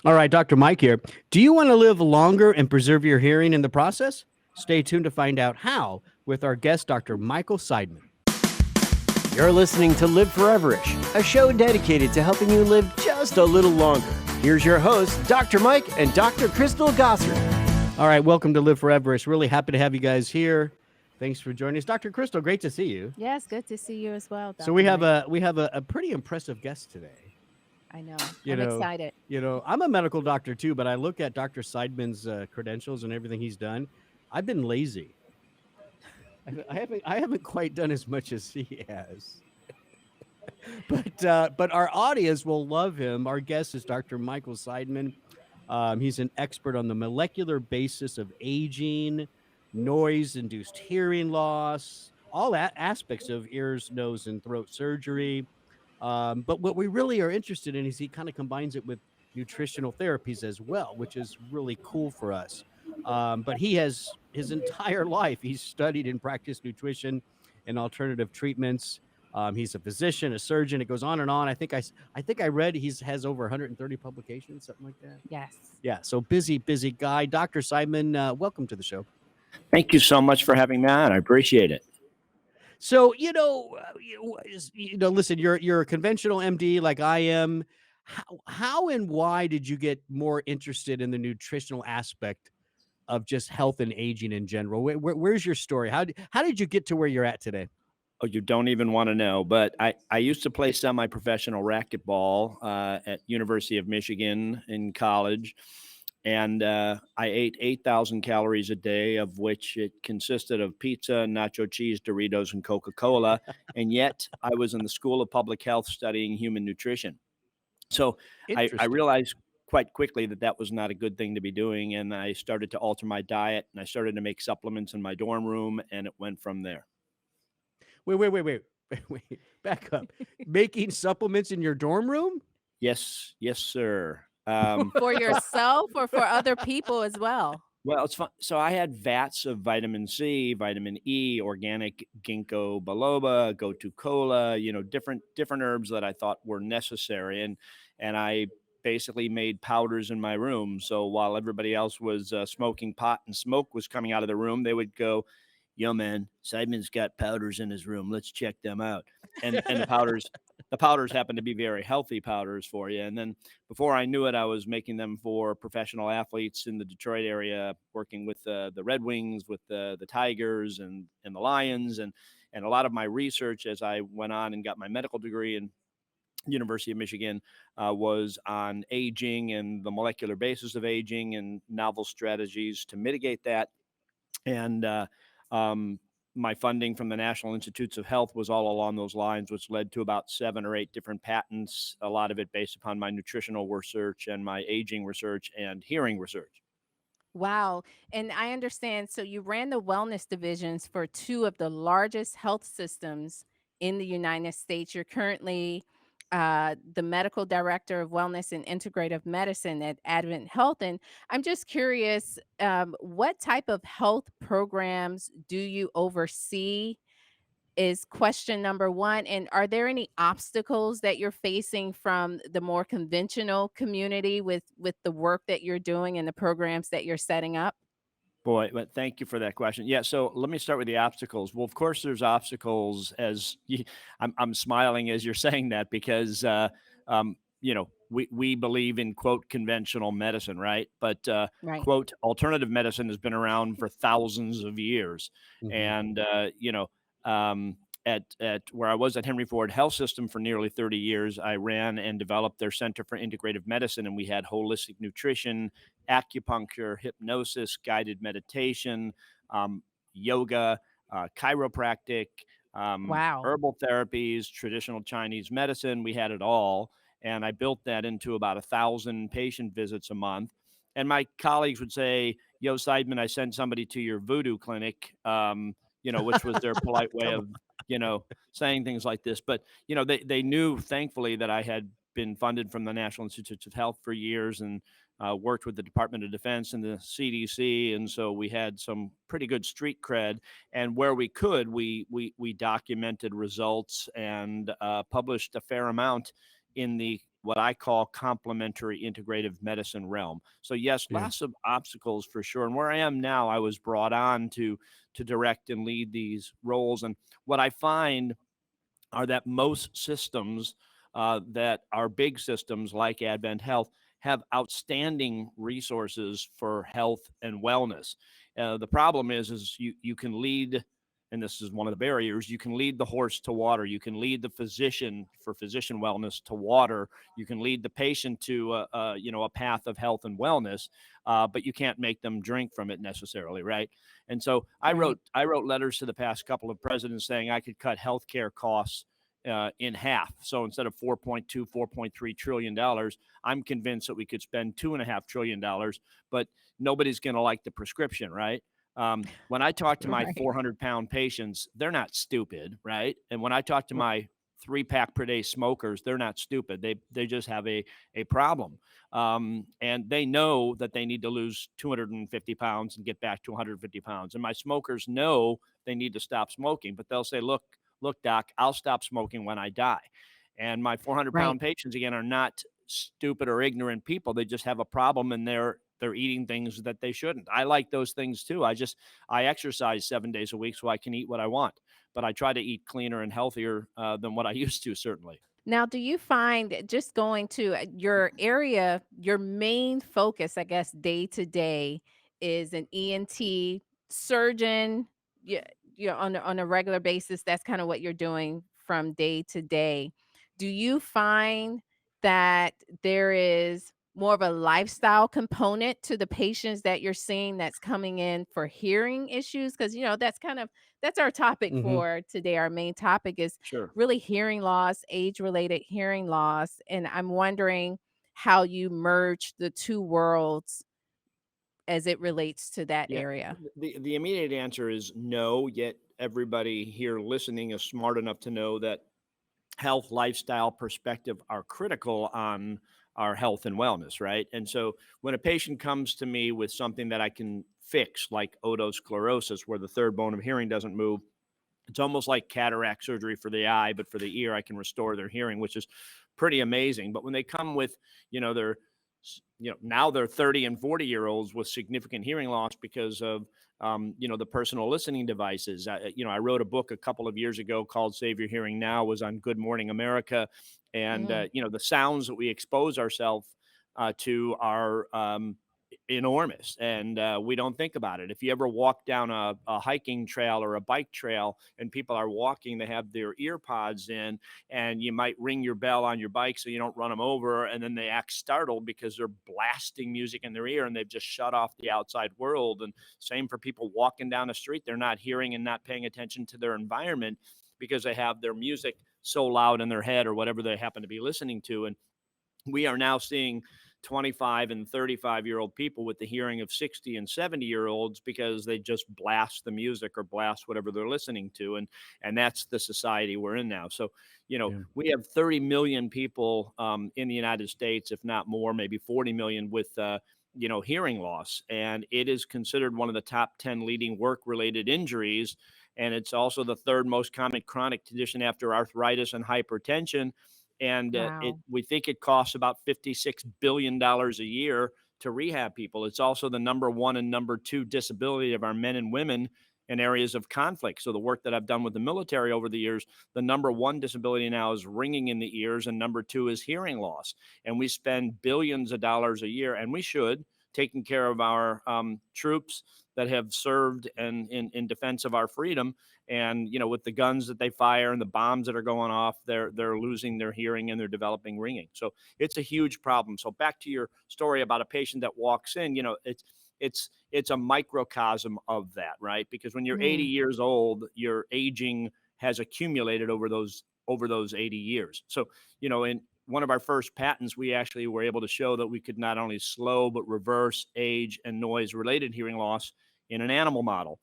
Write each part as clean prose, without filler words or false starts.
All right, Dr. Mike here. Do you want to live longer and preserve your hearing in the process? Stay tuned to find out how with our guest, Dr. Michael Seidman. You're listening to Live Foreverish, a show dedicated to helping you live just a little longer. Here's your hosts, Dr. Mike and Dr. Crystal Gossard. All right, welcome to Live Forever. It's really happy to have you guys here. Thanks for joining us, Dr. Crystal. Great to see you. Yes, good to see you as well, So Dr. we have Mike. a pretty impressive guest today. I know. You I'm know, excited. I'm a medical doctor too, but I look at Dr. Seidman's credentials and everything he's done. I've been lazy. I haven't quite done as much as he has. But our audience will love him. Our guest is Dr. Michael Seidman. He's an expert on the molecular basis of aging, noise-induced hearing loss, all aspects of ears, nose, and throat surgery. But what we really are interested in is he kind of combines it with nutritional therapies as well, which is really cool for us. But he has his entire life, he's studied and practiced nutrition and alternative treatments. He's a physician, a surgeon. It goes on and on. I think I read has over 130 publications, something like that. Yes. Yeah. So busy guy. Dr. Seidman, welcome to the show. Thank you so much for having me on. I appreciate it. So listen, you're a conventional MD like I am. How and why did you get more interested in the nutritional aspect of just health and aging in general? Where's your story? How did you get to where you're at today? Oh, you don't even want to know, but I used to play semi-professional racquetball at University of Michigan in college, and I ate 8,000 calories a day, of which it consisted of pizza, nacho cheese, Doritos, and Coca-Cola. And yet I was in the School of Public Health studying human nutrition. So I Interesting. realized quite quickly that that was not a good thing to be doing, and I started to alter my diet, and I started to make supplements in my dorm room, and it went from there. Wait. Back up. Making supplements in your dorm room? Yes, yes, sir. For yourself or for other people as well? Well, it's fun. So I had vats of vitamin C, vitamin E, organic ginkgo biloba, gotu kola, different herbs that I thought were necessary, and I basically made powders in my room. So while everybody else was smoking pot and smoke was coming out of the room, they would go, "Yo, man, Seidman's got powders in his room. Let's check them out." And the powders happen to be very healthy powders for you. And then before I knew it, I was making them for professional athletes in the Detroit area, working with the Red Wings, with the Tigers, and the Lions, and a lot of my research as I went on and got my medical degree in University of Michigan was on aging and the molecular basis of aging and novel strategies to mitigate that. And um, my funding from the National Institutes of Health was all along those lines, which led to about 7 or 8 different patents, a lot of it based upon my nutritional research and my aging research and hearing research. Wow. And I understand. So you ran the wellness divisions for two of the largest health systems in the United States. You're currently the medical director of wellness and integrative medicine at Advent Health. And I'm just curious, what type of health programs do you oversee? Is question number one. And are there any obstacles that you're facing from the more conventional community with the work that you're doing and the programs that you're setting up? Boy, but thank you for that question. Yeah, so let me start with the obstacles. Well, of course, there's obstacles I'm smiling as you're saying that because, we believe in quote conventional medicine, right? But Right. quote alternative medicine has been around for thousands of years, Mhm. and um, at where I was at Henry Ford Health System for nearly 30 years, I ran and developed their Center for Integrative Medicine, and we had holistic nutrition, acupuncture, hypnosis, guided meditation, yoga, chiropractic, Wow. herbal therapies, traditional Chinese medicine. We had it all. And I built that into about 1,000 patient visits a month. And my colleagues would say, "Yo, Seidman, I sent somebody to your voodoo clinic," which was their polite way Come of, saying things like this. But, they knew, thankfully, that I had been funded from the National Institutes of Health for years and worked with the Department of Defense and the CDC, and so we had some pretty good street cred. And where we could, we documented results and published a fair amount in the what I call complementary integrative medicine realm. So yes, Yeah. lots of obstacles for sure. And where I am now, I was brought on to direct and lead these roles. And what I find are that most systems that are big systems like Advent Health have outstanding resources for health and wellness. The problem is you can lead, and this is one of the barriers. You can lead the horse to water. You can lead the physician for physician wellness to water. You can lead the patient to a path of health and wellness, but you can't make them drink from it necessarily, right? And so Right. I wrote letters to the past couple of presidents saying I could cut healthcare costs in half. So instead of 4.3 trillion dollars, I'm convinced that we could spend $2.5 trillion, but nobody's going to like the prescription, right? When I talk to my Right. 400-pound patients, they're not stupid, right? And when I talk to my 3-pack per day smokers, they're not stupid. They just have a problem, and they know that they need to lose 250 pounds and get back to 150 pounds. And my smokers know they need to stop smoking, but they'll say, look, doc, I'll stop smoking when I die. And my 400 Right. pound patients, again, are not stupid or ignorant people. They just have a problem, and they're eating things that they shouldn't. I like those things too. I exercise 7 days a week so I can eat what I want, but I try to eat cleaner and healthier than what I used to, certainly. Now, do you find just going to your area, your main focus, I guess, day to day is an ENT surgeon? Yeah, on a regular basis, that's kind of what you're doing from day to day. Do you find that there is more of a lifestyle component to the patients that you're seeing that's coming in for hearing issues? Because that's our topic Hmm. for today. Our main topic is Sure. really hearing loss, age-related hearing loss, and I'm wondering how you merge the 2 worlds as it relates to that Yeah. area. The immediate answer is no, yet everybody here listening is smart enough to know that health, lifestyle, perspective are critical on our health and wellness, right? And so when a patient comes to me with something that I can fix, like otosclerosis, where the third bone of hearing doesn't move, it's almost like cataract surgery for the eye, but for the ear, I can restore their hearing, which is pretty amazing. But when they come with, their, now they're 30 and 40-year-olds with significant hearing loss because of, the personal listening devices. I wrote a book a couple of years ago called Save Your Hearing Now, was on Good Morning America. And, Mm, the sounds that we expose ourselves to are, enormous, and we don't think about it. If you ever walk down a hiking trail or a bike trail and people are walking, they have their ear pods in, and you might ring your bell on your bike so you don't run them over, and then they act startled because they're blasting music in their ear and they've just shut off the outside world. And same for people walking down the street, they're not hearing and not paying attention to their environment because they have their music so loud in their head or whatever they happen to be listening to. And we are now seeing 25 and 35-year-old people with the hearing of 60 and 70-year-olds because they just blast the music or blast whatever they're listening to. And that's the society we're in now. So, Yeah. we have 30 million people in the United States, if not more, maybe 40 million with, hearing loss. And it is considered one of the top 10 leading work-related injuries. And it's also the third most common chronic condition after arthritis and hypertension. And wow. we think it costs about $56 billion a year to rehab people. It's also the number one and number two disability of our men and women in areas of conflict. So the work that I've done with the military over the years, the number one disability now is ringing in the ears, and number two is hearing loss. And we spend billions of dollars a year, and we should, taking care of our troops that have served and in defense of our freedom. And with the guns that they fire and the bombs that are going off, they're losing their hearing and they're developing ringing. So it's a huge problem. So back to your story about a patient that walks in, it's a microcosm of that, right? Because when you're 80 Mm, years old, your aging has accumulated over those 80 years. So in one of our first patents, we actually were able to show that we could not only slow but reverse age and noise related hearing loss in an animal model.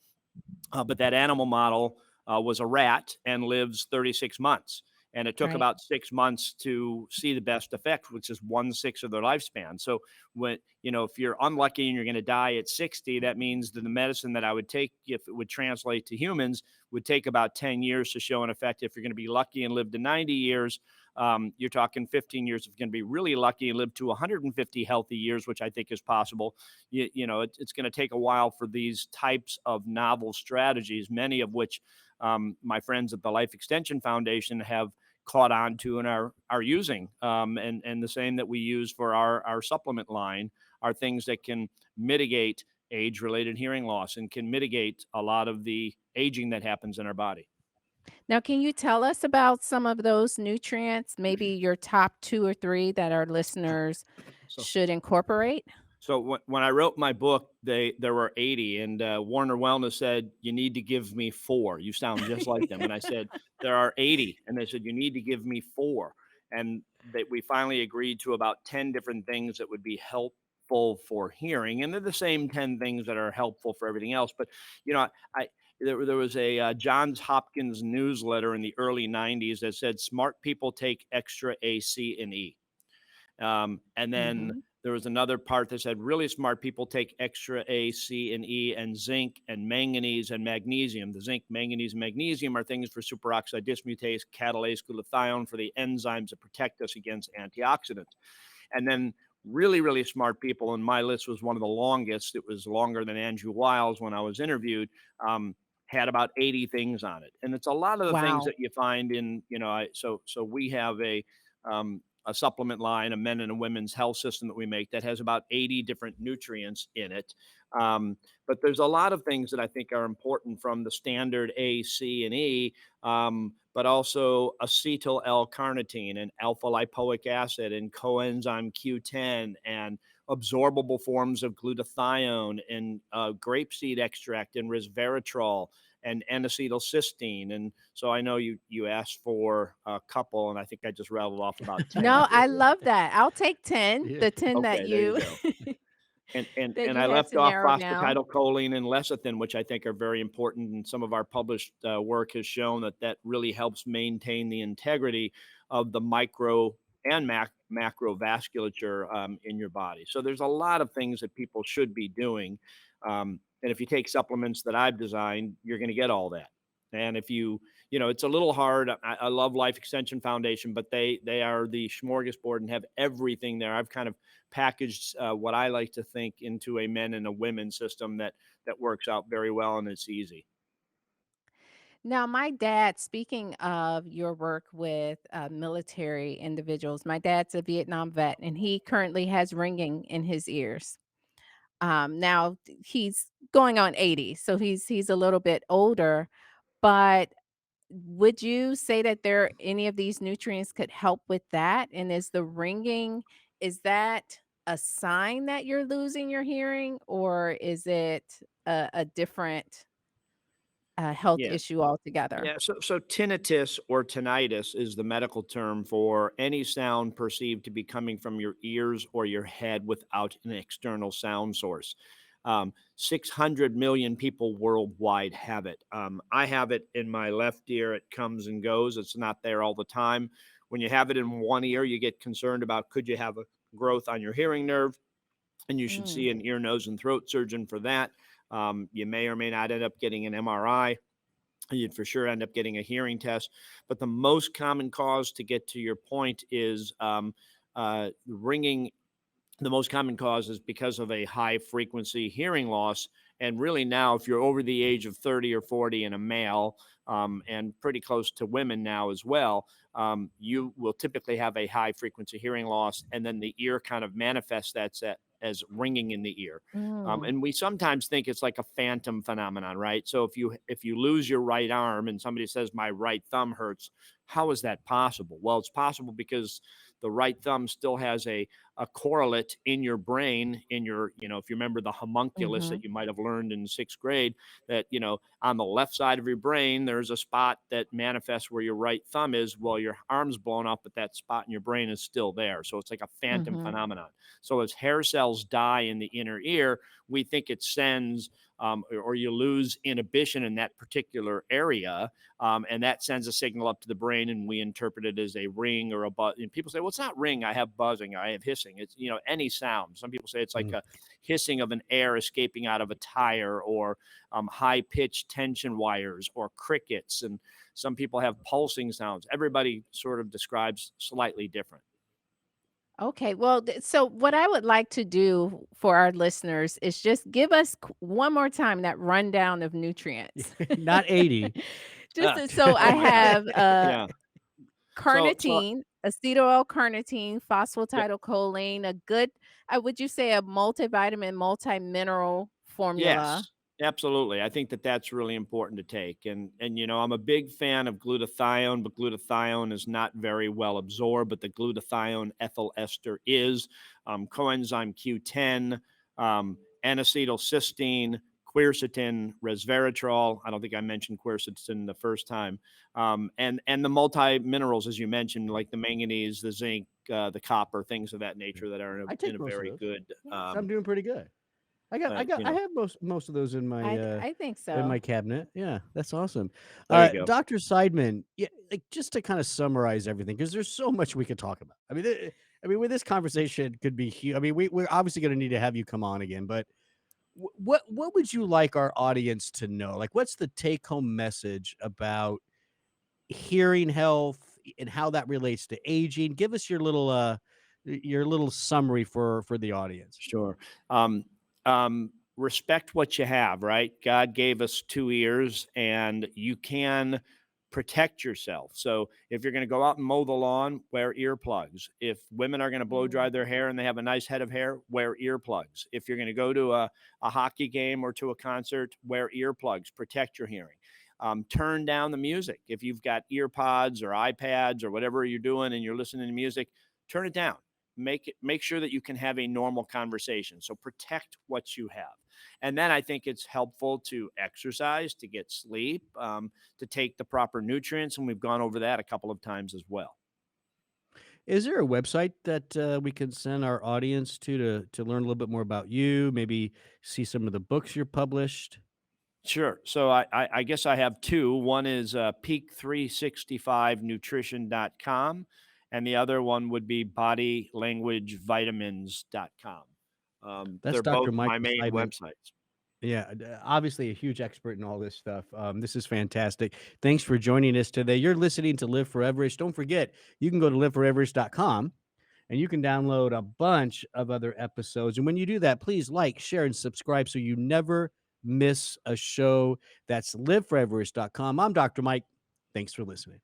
But that animal model was a rat and lives 36 months. And it took right. about 6 months to see the best effect, which is 1/6 of their lifespan. So if you're unlucky and you're going to die at 60, that means that the medicine that I would take, if it would translate to humans, would take about 10 years to show an effect. If you're going to be lucky and live to 90 years, You're talking 15 years if you're going to be really lucky and live to 150 healthy years, which I think is possible. It's going to take a while for these types of novel strategies, many of which my friends at the Life Extension Foundation have caught on to and are using. And the same that we use for our supplement line are things that can mitigate age-related hearing loss and can mitigate a lot of the aging that happens in our body. Now, can you tell us about some of those nutrients, maybe your top 2 or 3 that our listeners So should incorporate? So when I wrote my book, there were 80, and Warner Wellness said, "You need to give me 4. You sound just like them." And I said, "There are 80," and they said, "You need to give me 4." And that we finally agreed to about 10 different things that would be helpful for hearing, and they're the same 10 things that are helpful for everything else. But you know, I there was a Johns Hopkins newsletter in the early '90s that said, "Smart people take extra A, C, and E." And then Mhm. there was another part that said really smart people take extra A, C, and E, and zinc and manganese and magnesium. The zinc, manganese, and magnesium are things for superoxide dismutase, catalase, glutathione for the enzymes that protect us against antioxidants. And then really, really smart people, and my list was one of the longest. It was longer than Andrew Wiles when I was interviewed. Had about 80 things on it, and it's a lot of the things Wow. that you find in so we have a supplement line, a men and a women's health system that we make that has about 80 different nutrients in it. Um, but there's a lot of things that I think are important from the standard A, C, and E, but also acetyl L-carnitine and alpha lipoic acid and coenzyme Q10 and absorbable forms of glutathione and grapeseed extract and resveratrol and N-acetylcysteine. And so I know you asked for a couple, and I think I just rattled off about 10 No, I here. love that. I'll take 10, Yeah. the 10 that Okay, there you you go. And and that and you I had left to off narrow down. phosphatidylcholine and lecithin, which I think are very important. And some of our published work has shown that really helps maintain the integrity of the micro and macro vasculature in your body. So there's a lot of things that people should be doing. And if you take supplements that I've designed, you're going to get all that. And if it's a little hard. I love Life Extension Foundation, but they are the smorgasbord and have everything there. I've kind of packaged what I like to think into a men and a women system that works out very well and it's easy. Now, my dad, speaking of your work with military individuals, my dad's a Vietnam vet and he currently has ringing in his ears. Now he's going on 80, so he's a little bit older, but would you say that there any of these nutrients could help with that? And is the ringing, is that a sign that you're losing your hearing, or is it a different health Yeah. issue altogether? Yeah, so tinnitus or tinnitus is the medical term for any sound perceived to be coming from your ears or your head without an external sound source. 600 million people worldwide have it. I have it in my left ear. It comes and goes. It's not there all the time. When you have it in one ear, you get concerned about could you have a growth on your hearing nerve, and you should Mm, see an ear, nose, and throat surgeon for that. You may or may not end up getting an MRI. You'd for sure end up getting a hearing test. But the most common cause, to get to your point, is ringing. The most common cause is because of a high frequency hearing loss. And really, now, if you're over the age of 30 or 40 and a male, and pretty close to women now as well, you will typically have a high frequency hearing loss. And then the ear kind of manifests that as ringing in the ear. mm, And we sometimes think it's like a phantom phenomenon, right? So if you lose your right arm and somebody says my right thumb hurts, how is that possible? Well, it's possible because the right thumb still has a correlate in your brain, in your, if you remember the homunculus mhm, that you might have learned in sixth grade, that, on the left side of your brain, there's a spot that manifests where your right thumb is. Well, your arm's blown up, but that spot in your brain is still there. So it's like a phantom mhm, phenomenon. So as hair cells die in the inner ear, we think it sends, or you lose inhibition in that particular area. And that sends a signal up to the brain, and we interpret it as a ring or a buzz. And people say, well, it's not ring. I have buzzing. I have hissing. It's, any sound. Some people say it's like Mm. a hissing of an air escaping out of a tire, or high pitched tension wires, or crickets. And Some people have pulsing sounds. Everybody sort of describes slightly different. Okay, well, so what I would like to do for our listeners is just give us one more time that rundown of nutrients. Not 80. Just so I Oh my God. have Yeah. So carnitine, acetyl L-carnitine, yeah, phosphatidylcholine, a good, would you say a multivitamin, multi-mineral formula? yes, absolutely. I think that that's really important to take. And I'm a big fan of glutathione, but glutathione is not very well absorbed. But the glutathione ethyl ester is coenzyme Q10, N-acetylcysteine, quercetin, resveratrol. I don't think I mentioned quercetin the first time. And the multi minerals, as you mentioned, like the manganese, the zinc, the copper, things of that nature that are I in take a most of very those. good, Yeah, so I'm doing pretty good. I have most of those I think in so. my cabinet. Yeah, that's awesome. there you go. Dr. Seidman, yeah, like just to kind of summarize everything, because there's so much we could talk about. I mean, with this conversation could be huge. I mean, we're obviously going to need to have you come on again, but what would you like our audience to know? Like, what's the take home message about hearing health and how that relates to aging? Give us your little summary for the audience. Sure. Um, Respect what you have, right? God gave us two ears and you can protect yourself. So if you're going to go out and mow the lawn, wear earplugs. If women are going to blow dry Mhm. their hair and they have a nice head of hair, wear earplugs. If you're going to go to a hockey game or to a concert, wear earplugs, protect your hearing. Turn down the music. If you've got ear pods or iPads or whatever you're doing and you're listening to music, make it make sure that you can have a normal conversation. So protect what you have. And then I think it's helpful to exercise, to get sleep, to take the proper nutrients, and we've gone over that a couple of times as well. Is there a website that we can send our audience to learn a little bit more about you? Maybe see some of the books you're published. Sure. So I guess I have two. One is peak365nutrition.com, and the other one would be bodylanguagevitamins.com. That's They're Dr. both my Michael main Seidman. websites. Yeah, obviously a huge expert in all this stuff. This is fantastic. Thanks for joining us today. You're listening to Live Foreverish. Don't forget, you can go to liveforeverish.com and you can download a bunch of other episodes. And when you do that, please like, share, and subscribe so you never miss a show. That's liveforeverish.com. I'm Dr. Mike. Thanks for listening.